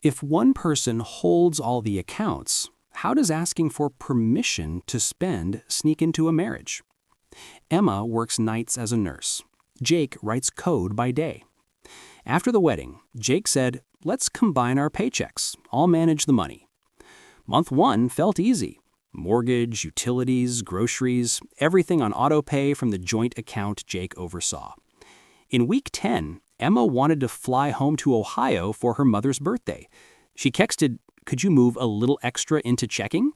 If one person holds all the accounts, how does asking for permission to spend sneak into a marriage? Emma works nights as a nurse. Jake writes code by day. After the wedding, Jake said, "Let's combine our paychecks. I'll manage the money." Month 1 felt easy. Mortgage, utilities, groceries, everything on auto pay from the joint account Jake oversaw. In week 10, Emma wanted to fly home to Ohio for her mother's birthday. She texted, "Could you move a little extra into checking?"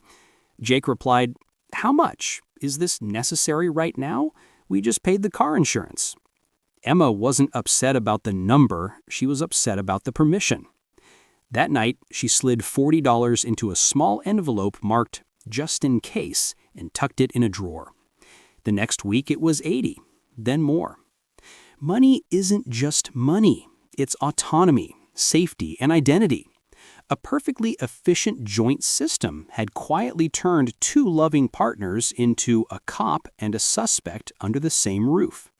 Jake replied, "How much? Is this necessary right now? We just paid the car insurance." Emma wasn't upset about the number, she was upset about the permission. That night, she slid $40 into a small envelope marked "just in case" and tucked it in a drawer. The next week it was $80, then more. Money isn't just money, it's autonomy, safety, and identity. A perfectly efficient joint system had quietly turned 2 loving partners into a cop and a suspect under the same roof.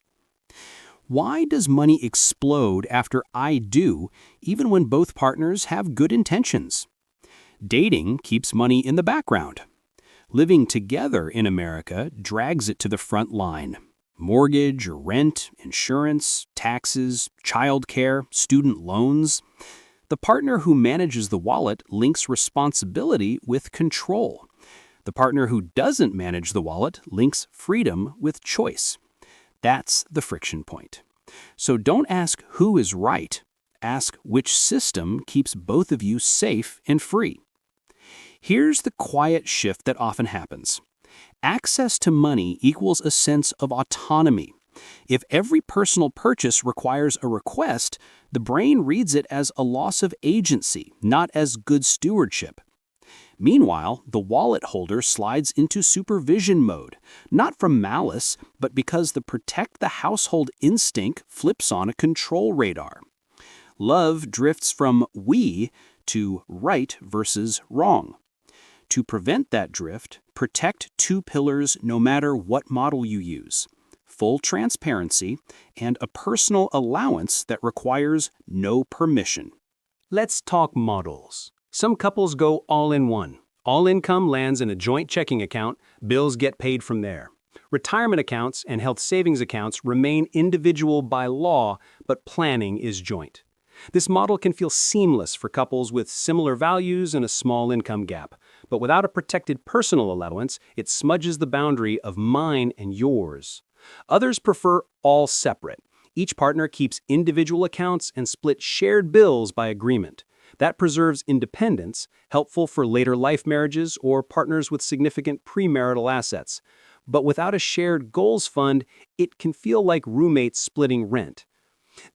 Why does money explode after "I do," even when both partners have good intentions? Dating keeps money in the background. Living together in America drags it to the front line. Mortgage or rent, insurance, taxes, childcare, student loans. The partner who manages the wallet links responsibility with control. The partner who doesn't manage the wallet links freedom with choice. That's the friction point. So don't ask who is right. Ask which system keeps both of you safe and free. Here's the quiet shift that often happens. Access to money equals a sense of autonomy. If every personal purchase requires a request, the brain reads it as a loss of agency, not as good stewardship. Meanwhile, the wallet holder slides into supervision mode, not from malice, but because the protect the household instinct flips on a control radar. Love drifts from "we" to right versus wrong. To prevent that drift, protect 2 pillars no matter what model you use: full transparency and a personal allowance that requires no permission. Let's talk models. Some couples go all in one. All income lands in a joint checking account, bills get paid from there. Retirement accounts and health savings accounts remain individual by law, but planning is joint. This model can feel seamless for couples with similar values and a small income gap, but without a protected personal allowance, it smudges the boundary of mine and yours. Others prefer all separate. Each partner keeps individual accounts and split shared bills by agreement. That preserves independence, helpful for later life marriages or partners with significant premarital assets. But without a shared goals fund, it can feel like roommates splitting rent.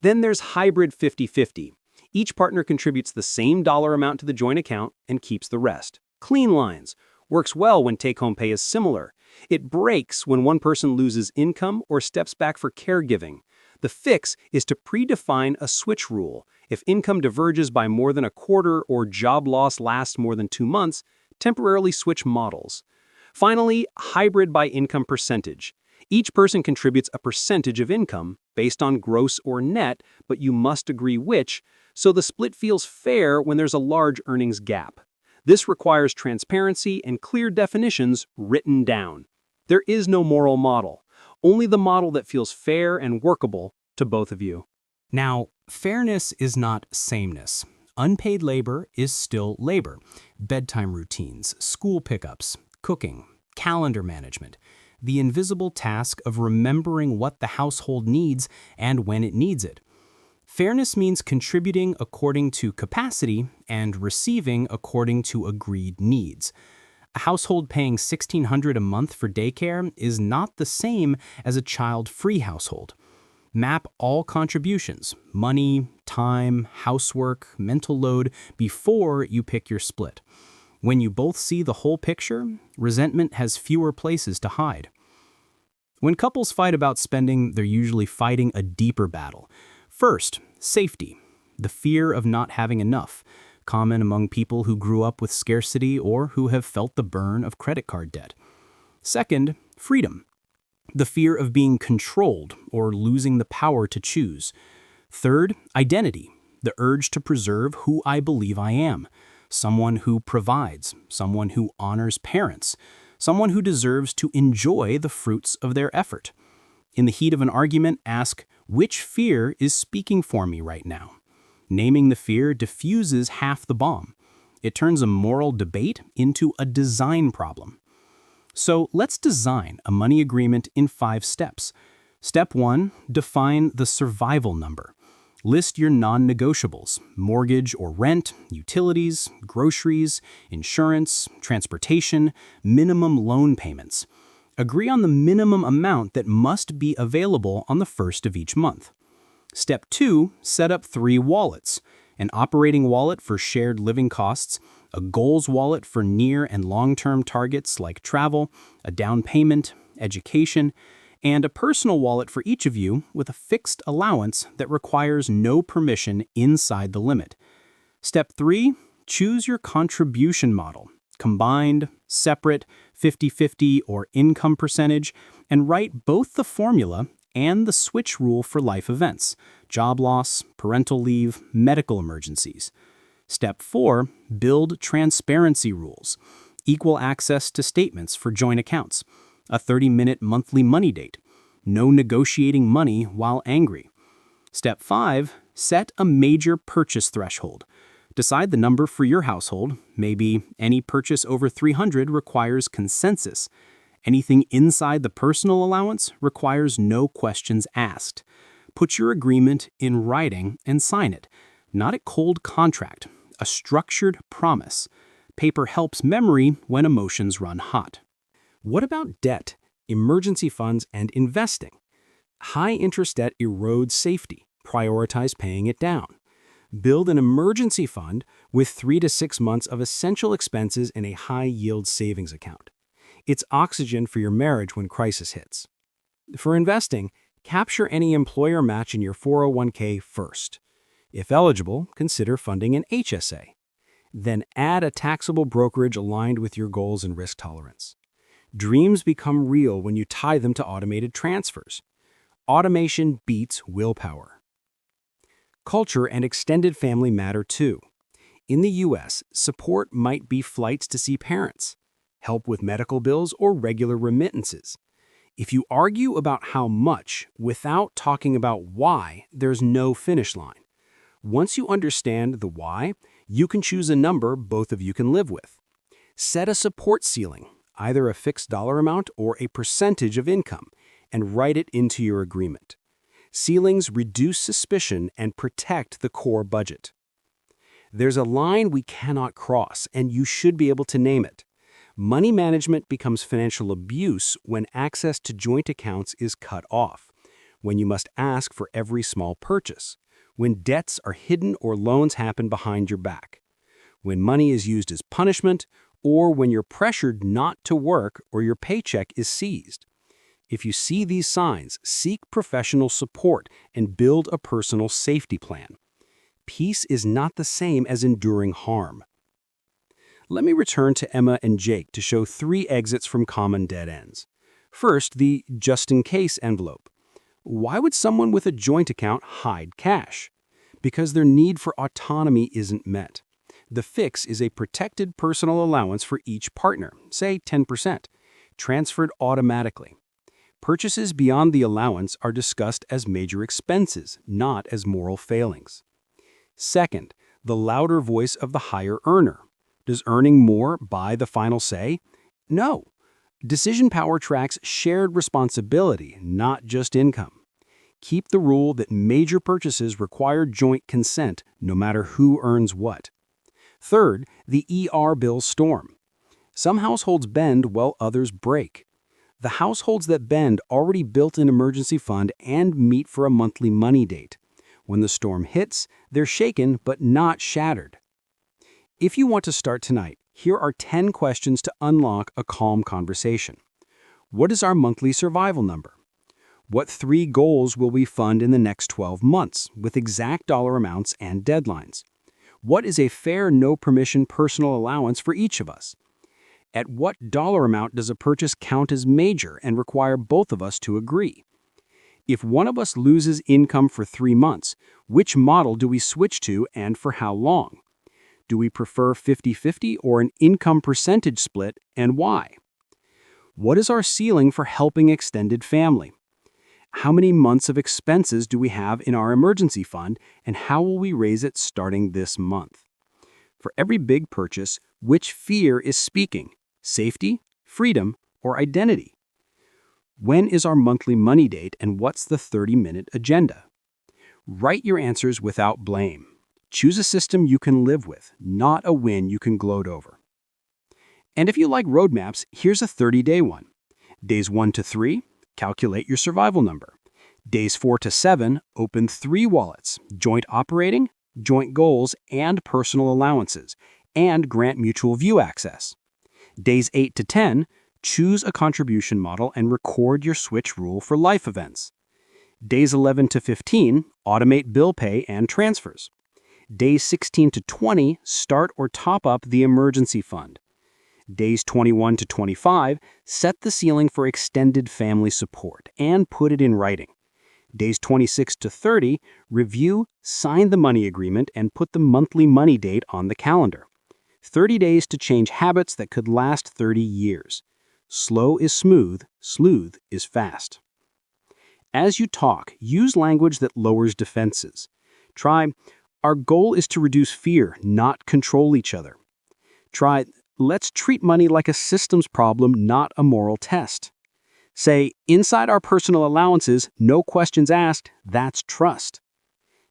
Then there's hybrid 50-50. Each partner contributes the same dollar amount to the joint account and keeps the rest. Clean lines. Works well when take-home pay is similar. It breaks when one person loses income or steps back for caregiving. The fix is to predefine a switch rule. If income diverges by more than a quarter or job loss lasts more than 2 months, temporarily switch models. Finally, hybrid by income percentage. Each person contributes a percentage of income based on gross or net, but you must agree which, so the split feels fair when there's a large earnings gap. This requires transparency and clear definitions written down. There is no moral model, only the model that feels fair and workable to both of you. Now, fairness is not sameness. Unpaid labor is still labor. Bedtime routines, school pickups, cooking, calendar management. The invisible task of remembering what the household needs and when it needs it. Fairness means contributing according to capacity and receiving according to agreed needs. A household paying $1,600 a month for daycare is not the same as a child-free household. Map all contributions, money, time, housework, mental load, before you pick your split. When you both see the whole picture, resentment has fewer places to hide. When couples fight about spending, they're usually fighting a deeper battle. First, safety, the fear of not having enough, common among people who grew up with scarcity or who have felt the burn of credit card debt. Second, freedom, the fear of being controlled or losing the power to choose. Third, identity, the urge to preserve who I believe I am, someone who provides, someone who honors parents, someone who deserves to enjoy the fruits of their effort. In the heat of an argument, ask, which fear is speaking for me right now? Naming the fear diffuses half the bomb. It turns a moral debate into a design problem. So let's design a money agreement in 5 steps. Step 1, define the survival number. List your non-negotiables: mortgage or rent, utilities, groceries, insurance, transportation, minimum loan payments. Agree on the minimum amount that must be available on the first of each month. Step 2, set up 3 wallets: an operating wallet for shared living costs, a goals wallet for near and long-term targets like travel, a down payment, education, and a personal wallet for each of you with a fixed allowance that requires no permission inside the limit. Step 3, choose your contribution model: combined, separate, 50-50, or income percentage, and write both the formula and the switch rule for life events: job loss, parental leave, medical emergencies. Step 4, build transparency rules: equal access to statements for joint accounts, a 30-minute monthly money date, no negotiating money while angry. Step 5, set a major purchase threshold. Decide the number for your household. Maybe any purchase over $300 requires consensus. Anything inside the personal allowance requires no questions asked. Put your agreement in writing and sign it. Not a cold contract, a structured promise. Paper helps memory when emotions run hot. What about debt, emergency funds, and investing? High-interest debt erodes safety. Prioritize paying it down. Build an emergency fund with 3 to 6 months of essential expenses in a high-yield savings account. It's oxygen for your marriage when crisis hits. For investing, capture any employer match in your 401k first. If eligible, consider funding an HSA. Then add a taxable brokerage aligned with your goals and risk tolerance. Dreams become real when you tie them to automated transfers. Automation beats willpower. Culture and extended family matter too. In the U.S., support might be flights to see parents, help with medical bills, or regular remittances. If you argue about how much without talking about why, there's no finish line. Once you understand the why, you can choose a number both of you can live with. Set a support ceiling, either a fixed dollar amount or a percentage of income, and write it into your agreement. Ceilings reduce suspicion and protect the core budget. There's a line we cannot cross, and you should be able to name it. Money management becomes financial abuse when access to joint accounts is cut off, when you must ask for every small purchase, when debts are hidden or loans happen behind your back, when money is used as punishment, or when you're pressured not to work or your paycheck is seized. If you see these signs, seek professional support and build a personal safety plan. Peace is not the same as enduring harm. Let me return to Emma and Jake to show 3 exits from common dead ends. First, the just-in-case envelope. Why would someone with a joint account hide cash? Because their need for autonomy isn't met. The fix is a protected personal allowance for each partner, say 10%, transferred automatically. Purchases beyond the allowance are discussed as major expenses, not as moral failings. Second, the louder voice of the higher earner. Does earning more buy the final say? No. Decision power tracks shared responsibility, not just income. Keep the rule that major purchases require joint consent, no matter who earns what. Third, the ER bill storm. Some households bend while others break. The households that bend already built an emergency fund and meet for a monthly money date. When the storm hits, they're shaken but not shattered. If you want to start tonight, here are 10 questions to unlock a calm conversation. What is our monthly survival number? What 3 goals will we fund in the next 12 months, with exact dollar amounts and deadlines? What is a fair no-permission personal allowance for each of us? At what dollar amount does a purchase count as major and require both of us to agree? If one of us loses income for 3 months, which model do we switch to and for how long? Do we prefer 50-50 or an income percentage split, and why? What is our ceiling for helping extended family? How many months of expenses do we have in our emergency fund, and how will we raise it starting this month? For every big purchase, which fear is speaking? Safety, freedom, or identity? When is our monthly money date, and what's the 30-minute agenda? Write your answers without blame. Choose a system you can live with, not a win you can gloat over. And if you like roadmaps, here's a 30-day one. Days 1 to 3, calculate your survival number. Days 4 to 7, open 3 wallets, joint operating, joint goals, and personal allowances, and grant mutual view access. Days 8 to 10, choose a contribution model and record your switch rule for life events. Days 11 to 15, automate bill pay and transfers. Days 16 to 20, start or top up the emergency fund. Days 21 to 25, set the ceiling for extended family support and put it in writing. Days 26 to 30, review, sign the money agreement, and put the monthly money date on the calendar. 30 days to change habits that could last 30 years. Slow is smooth, smooth is fast. As you talk, use language that lowers defenses. Try, our goal is to reduce fear, not control each other. Try, let's treat money like a systems problem, not a moral test. Say, inside our personal allowances, no questions asked, that's trust.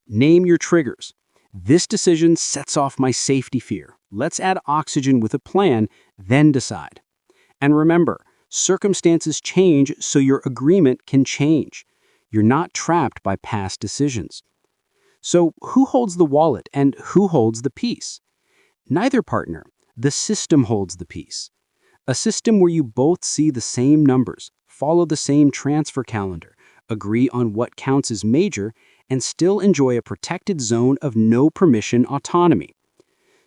Name your triggers. This decision sets off my safety fear. Let's add oxygen with a plan, then decide. And remember, circumstances change, so your agreement can change. You're not trapped by past decisions. So who holds the wallet and who holds the peace? Neither partner. The system holds the peace. A system where you both see the same numbers, follow the same transfer calendar, agree on what counts as major, and still enjoy a protected zone of no permission autonomy.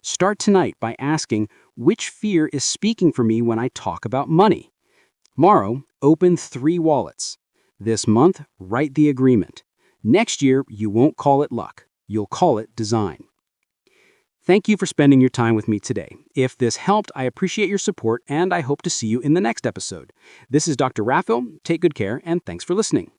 Start tonight by asking, which fear is speaking for me when I talk about money? Tomorrow, open 3 wallets. This month, write the agreement. Next year, you won't call it luck. You'll call it design. Thank you for spending your time with me today. If this helped, I appreciate your support, and I hope to see you in the next episode. This is Dr. Raphael. Take good care, and thanks for listening.